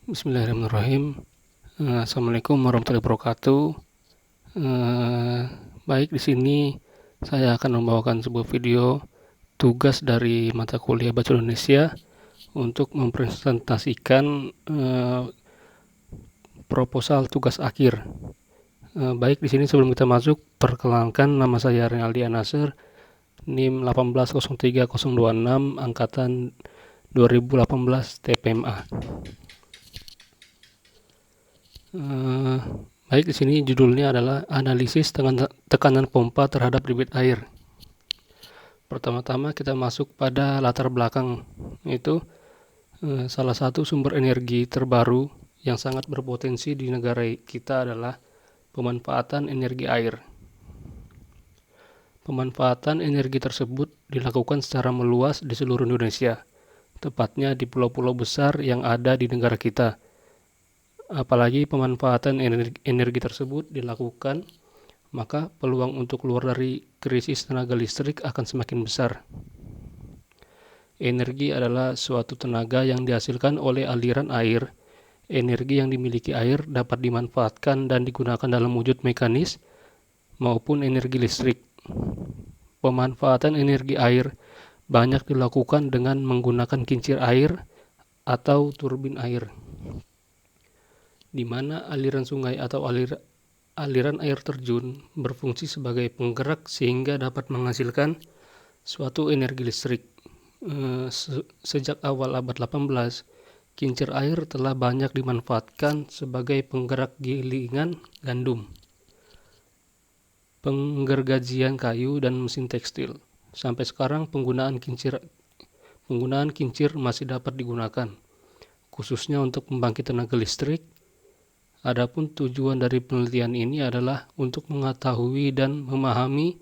Bismillahirrahmanirrahim. Assalamualaikum warahmatullahi wabarakatuh. Baik, di sini saya akan membawakan sebuah video tugas dari mata kuliah Bahasa Indonesia untuk mempresentasikan proposal tugas akhir. Baik, di sini sebelum kita masuk, perkenalkan, nama saya Rinaldi Anasir, NIM 1803026 angkatan 2018 TPMA. Baik, di sini judulnya adalah analisis tekanan pompa terhadap debit air. Pertama-tama kita masuk pada latar belakang, yaitu salah satu sumber energi terbaru yang sangat berpotensi di negara kita adalah pemanfaatan energi air. Pemanfaatan energi tersebut dilakukan secara meluas di seluruh Indonesia, tepatnya di pulau-pulau besar yang ada di negara kita. Apalagi pemanfaatan energi tersebut dilakukan, maka peluang untuk keluar dari krisis tenaga listrik akan semakin besar. Energi adalah suatu tenaga yang dihasilkan oleh aliran air. Energi yang dimiliki air dapat dimanfaatkan dan digunakan dalam wujud mekanis maupun energi listrik. Pemanfaatan energi air banyak dilakukan dengan menggunakan kincir air atau turbin air, di mana aliran sungai atau aliran air terjun berfungsi sebagai penggerak sehingga dapat menghasilkan suatu energi listrik. Sejak awal abad 18, kincir air telah banyak dimanfaatkan sebagai penggerak gilingan gandum, penggergajian kayu, dan mesin tekstil. Sampai sekarang penggunaan kincir masih dapat digunakan, khususnya untuk pembangkit tenaga listrik. Adapun tujuan dari penelitian ini adalah untuk mengetahui dan memahami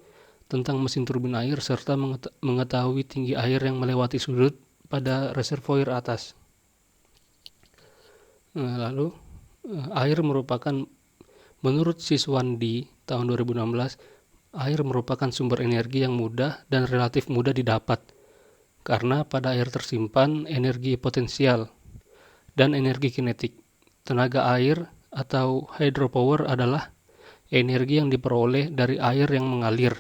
tentang mesin turbin air serta mengetahui tinggi air yang melewati sudut pada reservoir atas. Lalu, air merupakan, menurut Siswandi tahun 2016, air merupakan sumber energi yang mudah dan relatif mudah didapat, karena pada air tersimpan energi potensial dan energi kinetik. Tenaga air atau hydropower adalah energi yang diperoleh dari air yang mengalir.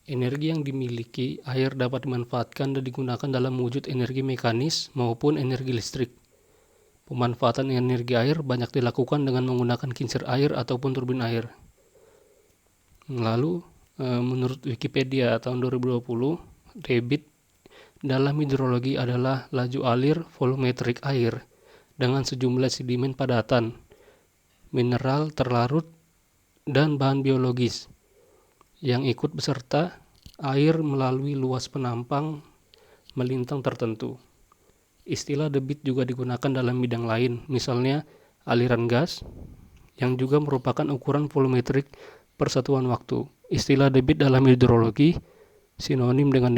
Energi yang dimiliki air dapat dimanfaatkan dan digunakan dalam wujud energi mekanis maupun energi listrik. Pemanfaatan energi air banyak dilakukan dengan menggunakan kincir air ataupun turbin air. Lalu, menurut Wikipedia tahun 2020, debit dalam hidrologi adalah laju alir volumetrik air dengan sejumlah sedimen padatan, mineral terlarut, dan bahan biologis yang ikut beserta air melalui luas penampang melintang tertentu. Istilah debit juga digunakan dalam bidang lain, misalnya aliran gas, yang juga merupakan ukuran volumetrik per satuan waktu. Istilah debit dalam hidrologi sinonim dengan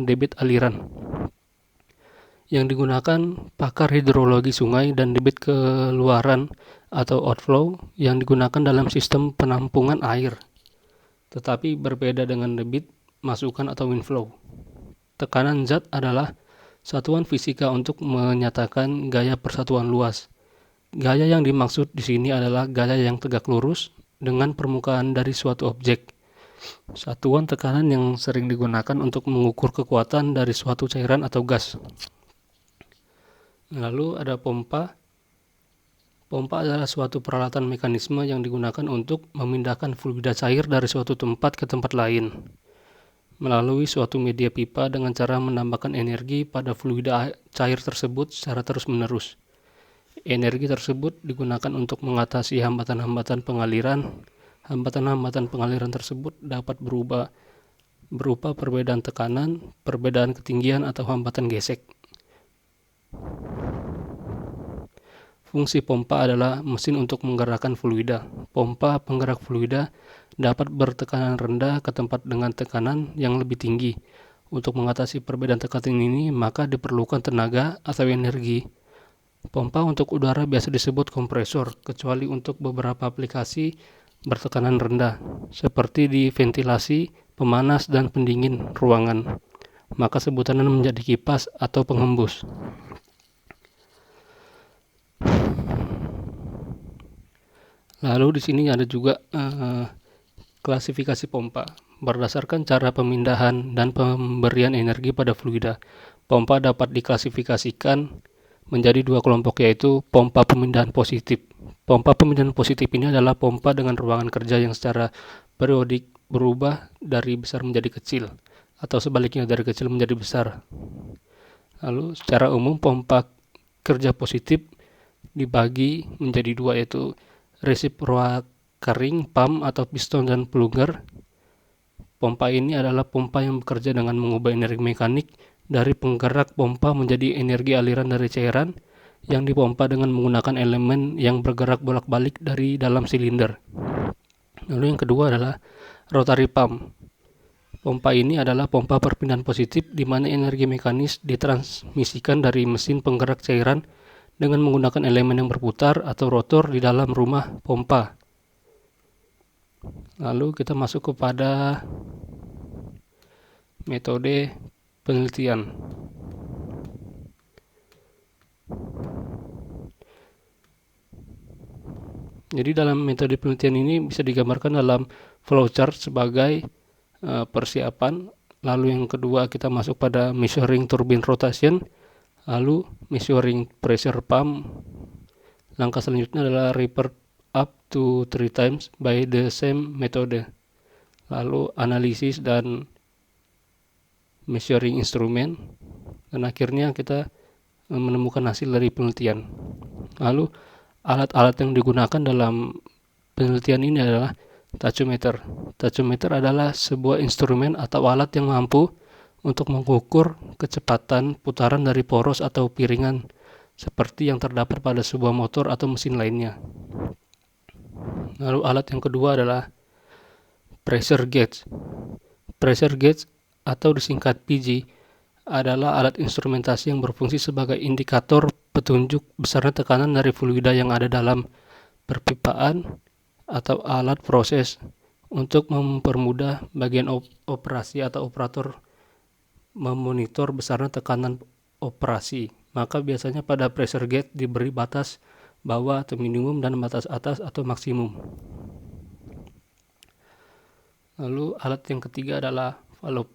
debit aliran, yang digunakan pakar hidrologi sungai, dan debit keluaran atau outflow yang digunakan dalam sistem penampungan air, tetapi berbeda dengan debit masukan atau inflow. Tekanan zat adalah satuan fisika untuk menyatakan gaya persatuan luas. Gaya yang dimaksud di sini adalah gaya yang tegak lurus dengan permukaan dari suatu objek. Satuan tekanan yang sering digunakan untuk mengukur kekuatan dari suatu cairan atau gas. Lalu ada pompa. Pompa adalah suatu peralatan mekanisme yang digunakan untuk memindahkan fluida cair dari suatu tempat ke tempat lain melalui suatu media pipa dengan cara menambahkan energi pada fluida cair tersebut secara terus-menerus. Energi tersebut digunakan untuk mengatasi hambatan-hambatan pengaliran. Hambatan-hambatan pengaliran tersebut dapat berupa perbedaan tekanan, perbedaan ketinggian, atau hambatan gesek. Fungsi pompa adalah mesin untuk menggerakkan fluida. Pompa penggerak fluida dapat bertekanan rendah ke tempat dengan tekanan yang lebih tinggi. Untuk mengatasi perbedaan tekanan ini, maka diperlukan tenaga atau energi. Pompa untuk udara biasa disebut kompresor, kecuali untuk beberapa aplikasi bertekanan rendah, seperti di ventilasi, pemanas, dan pendingin ruangan. maka sebutannya menjadi kipas atau penghembus. Lalu di sini ada juga klasifikasi pompa. Berdasarkan cara pemindahan dan pemberian energi pada fluida, pompa dapat diklasifikasikan menjadi dua kelompok, yaitu pompa pemindahan positif. Pompa pemindahan positif ini adalah pompa dengan ruangan kerja yang secara periodik berubah dari besar menjadi kecil, atau sebaliknya dari kecil menjadi besar. Lalu secara umum pompa kerja positif dibagi menjadi dua, yaitu reciprocating pump atau piston dan plugger. Pompa ini adalah pompa yang bekerja dengan mengubah energi mekanik dari penggerak pompa menjadi energi aliran dari cairan yang dipompa dengan menggunakan elemen yang bergerak bolak-balik dari dalam silinder. Lalu yang kedua adalah rotary pump. Pompa ini adalah pompa perpindahan positif di mana energi mekanis ditransmisikan dari mesin penggerak cairan dengan menggunakan elemen yang berputar atau rotor di dalam rumah pompa. Lalu kita masuk kepada metode penelitian. Jadi dalam metode penelitian ini bisa digambarkan dalam flowchart sebagai persiapan. Lalu yang kedua kita masuk pada measuring turbine rotation, lalu measuring pressure pump. Langkah selanjutnya adalah report up to 3 times by the same metode. Lalu analisis dan measuring instrument, dan akhirnya kita menemukan hasil dari penelitian. Lalu alat-alat yang digunakan dalam penelitian ini adalah tachymeter. Tachymeter adalah sebuah instrumen atau alat yang mampu untuk mengukur kecepatan putaran dari poros atau piringan seperti yang terdapat pada sebuah motor atau mesin lainnya. Lalu alat yang kedua adalah pressure gauge. Pressure gauge atau disingkat PG adalah alat instrumentasi yang berfungsi sebagai indikator petunjuk besarnya tekanan dari fluida yang ada dalam perpipaan atau alat proses untuk mempermudah bagian operasi atau operator memonitor besarnya tekanan operasi. Maka biasanya pada pressure gauge diberi batas bawah atau minimum dan batas atas atau maksimum. Lalu alat yang ketiga adalah valve.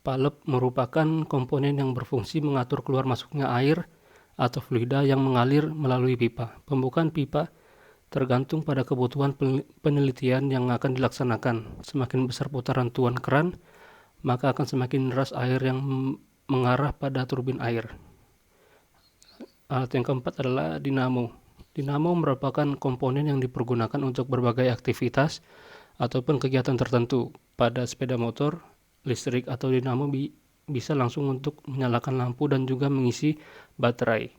Valve merupakan komponen yang berfungsi mengatur keluar masuknya air atau fluida yang mengalir melalui pipa. Pembukaan pipa tergantung pada kebutuhan penelitian yang akan dilaksanakan. Semakin besar putaran tuan keran, maka akan semakin deras air yang mengarah pada turbin air. Alat yang keempat adalah dinamo. Dinamo merupakan komponen yang dipergunakan untuk berbagai aktivitas ataupun kegiatan tertentu. Pada sepeda motor, listrik atau dinamo bisa langsung untuk menyalakan lampu dan juga mengisi baterai.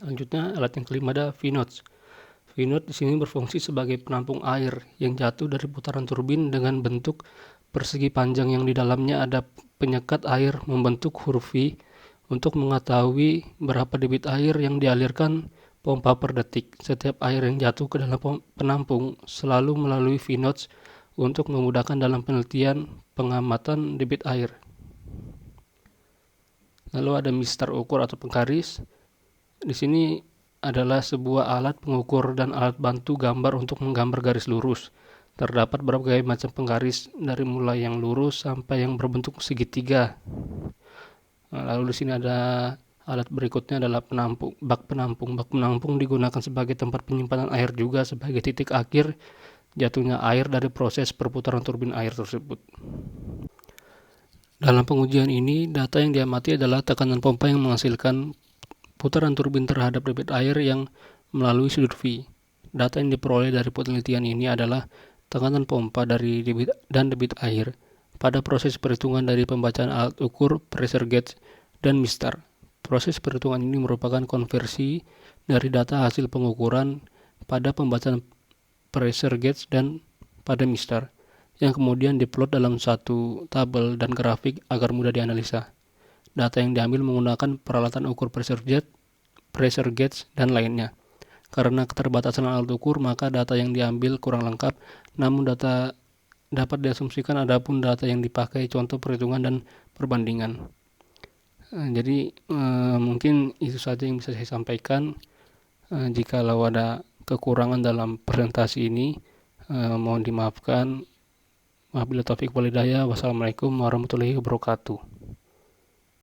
Lanjutnya alat yang kelima ada V-notes. V-note di sini berfungsi sebagai penampung air yang jatuh dari putaran turbin dengan bentuk persegi panjang yang di dalamnya ada penyekat air membentuk huruf V untuk mengetahui berapa debit air yang dialirkan pompa per detik. Setiap air yang jatuh ke dalam penampung selalu melalui V-notes untuk memudahkan dalam penelitian pengamatan debit air. Lalu ada mistar ukur atau penggaris. Di sini adalah sebuah alat pengukur dan alat bantu gambar untuk menggambar garis lurus. Terdapat berbagai macam penggaris dari mulai yang lurus sampai yang berbentuk segitiga. Lalu di sini ada alat berikutnya adalah penampung, bak penampung. Bak penampung digunakan sebagai tempat penyimpanan air juga sebagai titik akhir jatuhnya air dari proses perputaran turbin air tersebut. Dalam pengujian ini, data yang diamati adalah tekanan pompa yang menghasilkan putaran turbin terhadap debit air yang melalui sudut V. Data yang diperoleh dari penelitian ini adalah tekanan pompa dari debit dan debit air pada proses perhitungan dari pembacaan alat ukur, pressure gauge, dan mistar. Proses perhitungan ini merupakan konversi dari data hasil pengukuran pada pembacaan pressure gauge dan pada mistar, yang kemudian diplot dalam satu tabel dan grafik agar mudah dianalisa. Data yang diambil menggunakan peralatan ukur pressure gauge, dan lainnya. Karena keterbatasan alat ukur, maka data yang diambil kurang lengkap, namun data dapat diasumsikan adapun data yang dipakai contoh perhitungan dan perbandingan. Jadi mungkin itu saja yang bisa saya sampaikan. Jikalau ada kekurangan dalam presentasi ini, mohon dimaafkan. Wabillahi taufiq walhidayah. Wassalamualaikum warahmatullahi wabarakatuh.